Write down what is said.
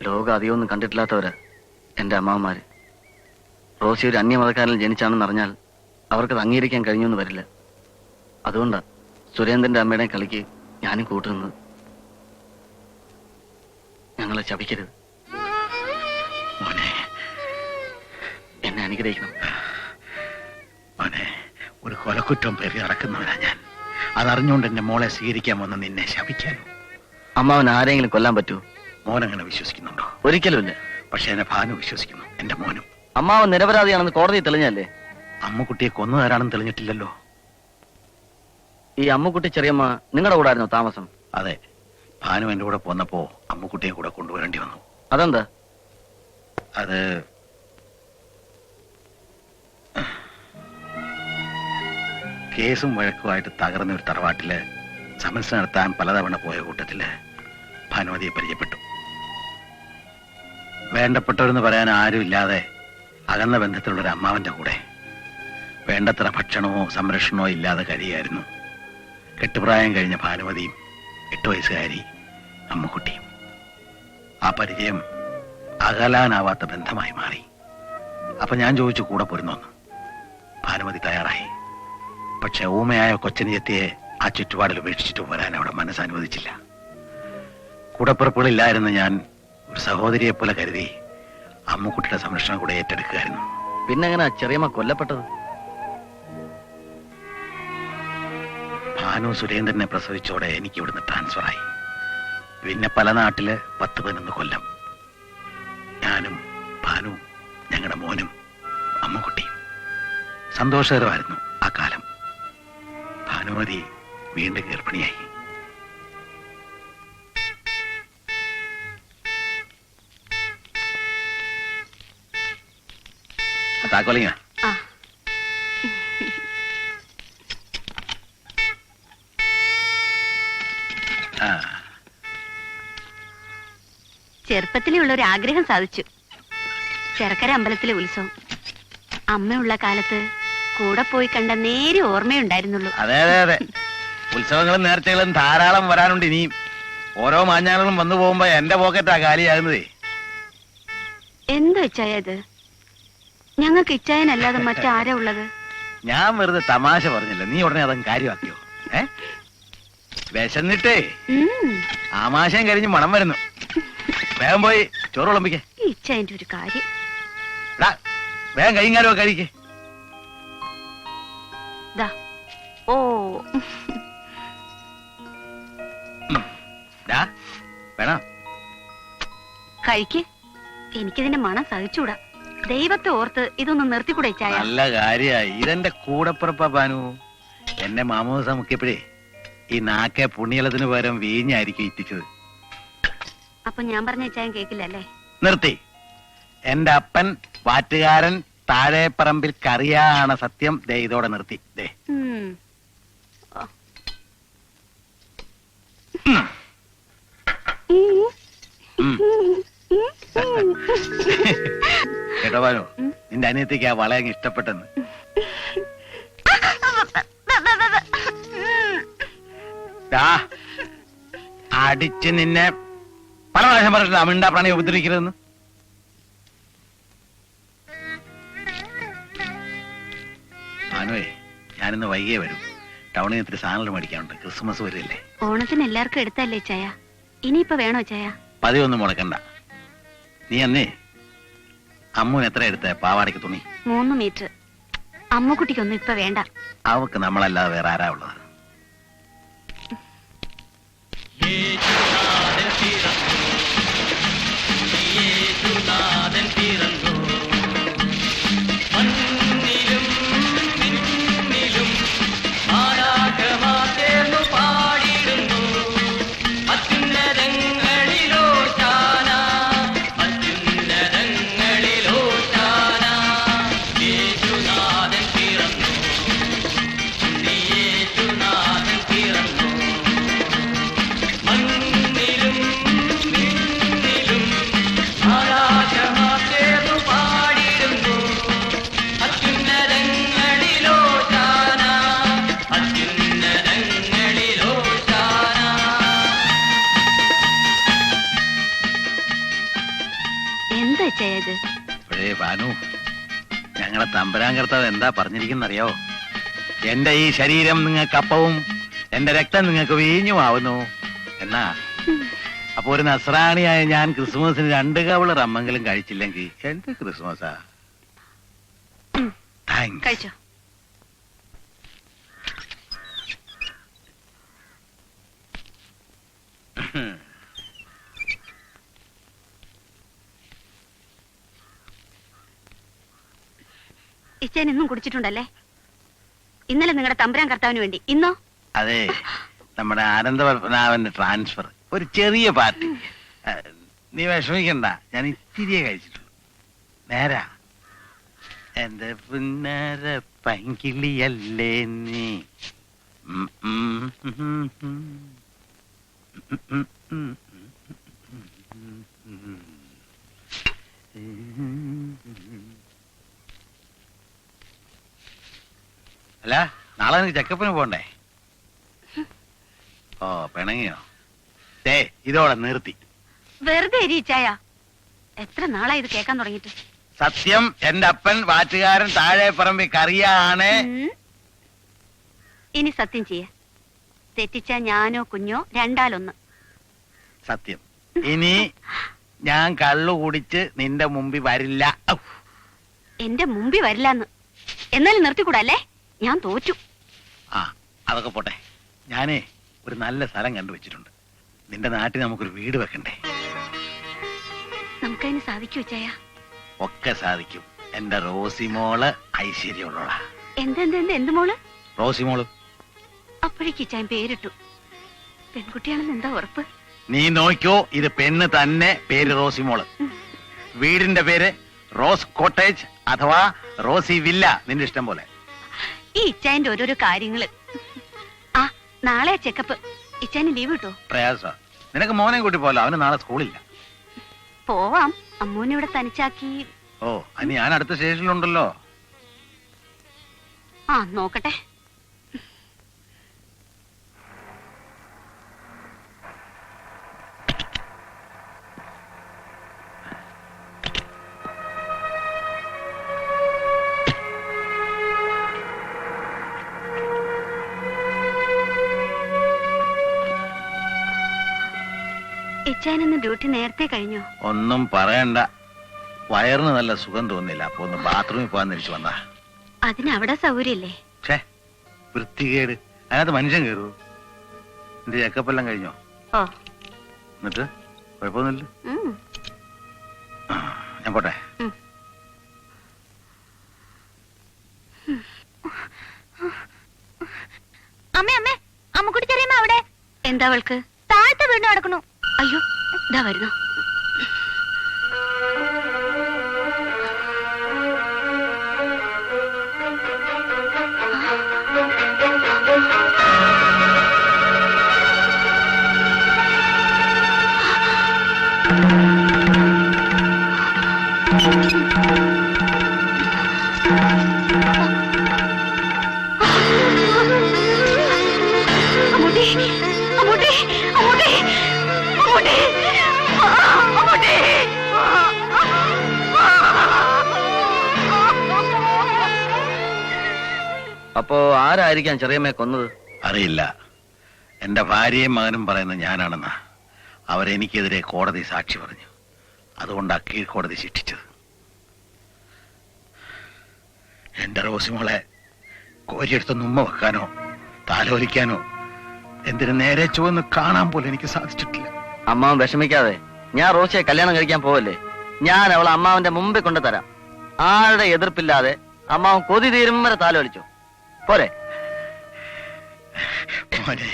ലോകം അധികമൊന്നും കണ്ടിട്ടില്ലാത്തവരാ എൻ്റെ അമ്മാവന്മാര്. റോസി ഒരു അന്യമതക്കാരനിൽ ജനിച്ചാണെന്ന് അറിഞ്ഞാൽ അവർക്കത് അംഗീകരിക്കാൻ കഴിഞ്ഞൊന്നും വരില്ല. അതുകൊണ്ടാ സുരേന്ദ്രന്റെ അമ്മയുടെ കളിക്ക് ഞാനും കൂട്ടുന്നത്. ഞങ്ങളെ ശപിക്കരുത്. മോനെ, എന്നെ അനുഗ്രഹിക്കണം. മോനെ, ഒരു കൊലക്കുറ്റം പേര് നടക്കുന്നവനാ ഞാൻ. അതറിഞ്ഞുകൊണ്ട് എന്റെ മോളെ സ്വീകരിക്കാൻ വന്ന് നിന്നെ ശപിക്കാനോ? അമ്മാവൻ ആരെങ്കിലും കൊല്ലാൻ പറ്റുമോ? മോനങ്ങനെ വിശ്വസിക്കുന്നുണ്ടോ? ഒരിക്കലുമില്ല. പക്ഷെ എന്നെ ഭാനു വിശ്വസിക്കുന്നു, എന്റെ മോനും. അമ്മാവൻ നിരപരാധിയാണെന്ന് കോടതി തെളിഞ്ഞല്ലേ? അമ്മുക്കുട്ടിയെ കൊന്നതാരാണെന്ന് തെളിഞ്ഞിട്ടില്ലല്ലോ. ഈ അമ്മുക്കുട്ടി ചെറിയമ്മ നിങ്ങളുടെ കൂടെ ആയിരുന്നോ താമസം? അതെ, ഭാനു എന്റെ കൂടെ പോന്നപ്പോ അമ്മുക്കുട്ടിയെ കൂടെ കൊണ്ടുവരേണ്ടി വന്നു. അതെന്താ? അത് കേസും വഴക്കുമായിട്ട് തകർന്ന ഒരു തറവാട്ടില് സമൻസ് നടത്താൻ പലതവണ പോയ കൂട്ടത്തില് ഭാനുമതിയെ പരിചയപ്പെട്ടു. വേണ്ടപ്പെട്ടവരെന്ന് പറയാൻ ആരുമില്ലാതെ അകന്ന ബന്ധത്തിലുള്ള ഒരു അമ്മാവന്റെ കൂടെ വേണ്ടത്ര ഭക്ഷണമോ സംരക്ഷണമോ ഇല്ലാതെ കഴിയായിരുന്നു കെട്ടുപ്രായം കഴിഞ്ഞ ഭാനുമതിയും 8 വയസ്സുകാരി അമ്മുക്കുട്ടിയും. ആ പരിചയം അകലാനാവാത്ത ബന്ധമായി മാറി. അപ്പൊ ഞാൻ ചോദിച്ചു കൂടെ പോരുന്നോന്ന്. ഭാനുമതി തയ്യാറായി. പക്ഷെ ഊമയായ കൊച്ചനിയത്തിയെ ആ ചുറ്റുപാടിൽ ഉപേക്ഷിച്ചിട്ട് വരാൻ അവിടെ മനസ്സനുവദിച്ചില്ല. കൂടപ്പിറപ്പുകളില്ലായിരുന്നു ഞാൻ ഒരു സഹോദരിയെ പോലെ കരുതി അമ്മുക്കുട്ടിയുടെ സംരക്ഷണം കൂടെ ഏറ്റെടുക്കുകയായിരുന്നു. പിന്നെ എങ്ങനെ ചെറിയമ്മ കൊല്ലപ്പെട്ടത്? ഭാനു സുരേന്ദ്രനെ പ്രസവിച്ചോടെ എനിക്ക് ഇവിടുന്ന് ട്രാൻസ്ഫറായി. പിന്നെ പല നാട്ടില് 10-11 കൊല്ലം. ഞാനും ഭാനു, ഞങ്ങളുടെ മോനും അമ്മുക്കുട്ടിയും. സന്തോഷകരമായിരുന്നു ആ കാലം. ഭാനുമതി വീണ്ടും ഗർഭിണിയായി. താക്കോലിങ്ങ ചെറുപ്പത്തിലുള്ള ഒരു ആഗ്രഹം സാധിച്ചു. ചെറുക്കര അമ്പലത്തിലെ ഉത്സവം. അമ്മയുള്ള കാലത്ത് കൂടെ പോയി കണ്ട നേരെ ഓർമ്മയുണ്ടായിരുന്നുള്ളൂ. അതെ അതെ അതെ, ഉത്സവങ്ങളും നേർച്ചകളും ധാരാളം വരാനുണ്ട് ഇനിയും. ഓരോ മാഞ്ഞാളും വന്നു പോകുമ്പോ എന്റെ പോക്കറ്റാ കാലിയാകുന്നതേ. എന്ത് വെച്ചായ ഇത്? ഞങ്ങൾക്ക് ഇച്ചായനല്ലാതെ മറ്റാരാ ഉള്ളത്? ഞാൻ വെറുതെ തമാശ പറഞ്ഞില്ല, നീ ഉടനെ അതങ്ങ് കാര്യമാക്കിയോ? വിശന്നിട്ടേ ആമാശം കരിഞ്ഞ് മണം വരുന്നു. വേഗം പോയി ചോറ് വിളമ്പിക്കേ. ഇച്ചായന്റെ ഒരു കാര്യം. വേഗം കൈകാലോ കഴിക്കേ. ഓ വേണം കഴിക്ക്. എനിക്കിതിന്റെ മണം സഹിച്ചൂടാ. ദൈവത്തെ ഓർത്ത് ഇതൊന്ന് നിർത്തിക്കൂടെ ചായ? നല്ല കാര്യായി. ഇതെന്റെ കൂടപ്പുറപ്പാ ഭാനു. എന്നെ മാമോസ മുക്കിയപ്പോഴേ ഈ നാക്കെ പുണ്യലത്തിന് പകരം വീഞ്ഞായിരിക്കും ഇറ്റിച്ചത്. അപ്പൊ ഞാൻ പറഞ്ഞ ചായ കേക്കില്ലല്ലേ? നിർത്തി. എന്റെ അപ്പൻ വാറ്റുകാരൻ താഴെപ്പറമ്പിൽ കറിയാണ് സത്യം. ദേ ഇതോടെ നിർത്തി. ദേ കേട്ടോ ഭാനു, നിന്റെ അനിയത്തിക്ക് ആ വളയങ്ങ് ഇഷ്ടപ്പെട്ടെന്ന്. അടിച്ച് നിന്നെ പല പ്രാവശ്യം പറഞ്ഞിട്ടില്ല അമിണ്ടാ പ്രാണി ഉപദ്രവിക്കരുതെന്ന്. ഭാനുവേ, ഞാനിന്ന് വൈകിയേ വരും. ടൗണിൽ ഇത്തിരി സാധനങ്ങൾ മേടിക്കാനുണ്ട്. ക്രിസ്മസ് വരില്ലേ? ഓണത്തിന് എല്ലാവർക്കും എടുത്തല്ലേ ചായ? ഇനിയിപ്പോ വേണോ ചായ? പതിവൊന്നും മുടക്കണ്ട. നീ അന്നേ അമ്മുവിന് എത്ര എടുത്ത പാവാടയ്ക്ക് തുണി? 3 മീറ്റർ. അമ്മുക്കുട്ടിക്കൊന്നും ഇപ്പൊ വേണ്ട. അവക്ക് നമ്മളല്ലാതെ വേറെ ആരാ ഉള്ളത്? മണ്ണിലും എന്താ ഇച്ചായ ഇത്? ഇപ്പോഴേ ഭാനു, ഞങ്ങളെ തമ്പുരാൻ കർത്താവ് എന്താ പറഞ്ഞിരിക്കുന്നറിയോ? എന്റെ ഈ ശരീരം നിങ്ങൾക്ക് അപ്പവും എന്റെ രക്തം നിങ്ങൾക്ക് വീഞ്ഞുമാവുന്നു എന്നാ. അപ്പൊ ഒരു നസ്രാണിയായ ഞാൻ ക്രിസ്മസിന് 2 കവള് റമ്മെങ്കിലും കഴിച്ചില്ലെങ്കിൽ എന്ത് ക്രിസ്മസാ? താങ്ക്സ്. കഴിച്ചോ. ഇച്ചാൻ ഇന്നും കുടിച്ചിട്ടുണ്ടല്ലേ? ഇന്നലെ നിങ്ങളുടെ തമ്പുരാൻ കർത്താവിന് വേണ്ടി, ഇന്നോ? അതെ, നമ്മുടെ ആനന്ദപത്മനാഭന്റെ ട്രാൻസ്ഫർ, ഒരു ചെറിയ പാർട്ടി. നീ വിഷമിക്കണ്ട, ഞാൻ ഇത്തിരിയെ കഴിച്ചിട്ടുള്ളൂ. നേരാ, എന്റെ പുന്നാര പൈങ്കിളിയല്ലേ നീ. അല്ല, നാളെ എനിക്ക് ചെക്കപ്പിന് പോണ്ടേ? ഓ, പിണങ്ങിയോ? ദേ, ഇതോടെ നിർത്തി. വെറുതെ ഇരിച്ചായ. എത്ര നാളായി ഇത് കേൾക്കാൻ തുടങ്ങിയിട്ട്? സത്യം, എന്റെ അപ്പൻ വാറ്റുകാരൻ താഴെ പറമ്പി കറിയാണ്. ഇനി സത്യം ചെയ്യ. തെറ്റിച്ച ഞാനോ കുഞ്ഞോ രണ്ടാലൊന്ന്. സത്യം, ഇനി ഞാൻ കള്ളു കുടിച്ച് നിന്റെ മുമ്പിൽ വരില്ല. ഔ. എന്റെ മുമ്പിൽ വരില്ലെന്ന്. എന്നാലും നിർത്തിക്കൂടല്ലേ? ഞാൻ തോറ്റു. ആ, അതൊക്കെ പോട്ടെ. ഞാനേ ഒരു നല്ല സ്ഥലം കണ്ടുവച്ചിട്ടുണ്ട്. നിന്റെ നാട്ടിൽ നമുക്കൊരു വീട് വെക്കണ്ടേ? നമുക്കതിന് സാധിക്കൂ ചായ? ഒക്കെ സാധിക്കും. എന്റെ റോസിമോള് ഐശ്വര്യമുള്ളോളാ. എന്ത് മോള്? റോസിമോള്. അപ്പോഴേക്ക് ചായ പേരിട്ടു. പെൺകുട്ടിയാണെന്ന് എന്താ ഉറപ്പ്? നീ നോക്കിയോ, ഇത് പെണ്ണ് തന്നെ. പേര് റോസിമോള്. വീടിന്റെ പേര് റോസ് കോട്ടേജ് അഥവാ റോസി വില്ല. നിന്റെ ഇഷ്ടം പോലെ. ഈ ഇച്ചായന്റെ ഓരോരോ കാര്യങ്ങള്. ആ, നാളെ ചെക്കപ്പ്. ഇച്ചാന് ലീവ് കിട്ടോ? പ്രയാസ. നിനക്ക് മോനെ കൂട്ടി പോലോ, അവന് നാളെ സ്കൂളില്ല. പോവാം. അമ്മൂനെ ഇവിടെ തനിച്ചാക്കി. ഓ, അനി ഞാൻ അടുത്ത സ്റ്റേഷനിലുണ്ടല്ലോ. ആ, നോക്കട്ടെ. ഇച്ചായനിന്ന് ഡ്യൂട്ടി നേരത്തെ കഴിഞ്ഞോ? ഒന്നും പറയണ്ട, വയറിന് നല്ല സുഖം തോന്നില്ല. അപ്പൊ ഒന്ന് ബാത്റൂമിൽ പോകാൻ തിരിച്ചു വന്നാ. അതിന് അവിടെ സൗകര്യല്ലേ? ഛേ, വൃത്തികേട്. അതിനകത്ത് മനുഷ്യൻ കയറൂ. നിന്റെ ചെക്കപ്പെല്ലാം കഴിഞ്ഞോ? ഓ. എന്നിട്ട് കുഴപ്പമൊന്നുമില്ല. ഞാൻ പോട്ടെ. അമ്മേ, അമ്മക്കുട്ടി ചെറിയമ്മ അവിടെ. എന്താ അവൾക്ക്? താഴത്തെ വീണ് നടക്കണു. അയ്യോ, ഇതാ വരുന്നു. അപ്പോ ആരായിരിക്കാം ചെറിയമ്മയെ കൊന്നത്? അറിയില്ല. എന്റെ ഭാര്യയും മകനും പറയുന്നത് ഞാനാണെന്നാ. അവരെനിക്കെതിരെ കോടതി സാക്ഷി പറഞ്ഞു. അതുകൊണ്ടാ കീഴ്ക്കോടതി ശിക്ഷിച്ചത്. എന്റെ റോസിമോളെ കോരിയെടുത്ത് ഉമ്മ വെക്കാനോ താലോലിക്കാനോ എന്തിനു നേരെ ചുവന്ന് കാണാൻ പോലും എനിക്ക് സാധിച്ചിട്ടില്ല. അമ്മാവൻ വിഷമിക്കാതെ. ഞാൻ റോസിയെ കല്യാണം കഴിക്കാൻ പോവല്ലേ? ഞാൻ അവളെ അമ്മാവന്റെ മുമ്പിൽ കൊണ്ടുതരാം. ആരുടെ എതിർപ്പില്ലാതെ അമ്മാവൻ കൊതി തീരും വരെ താലോലിച്ചു പോരെ? മോനെ.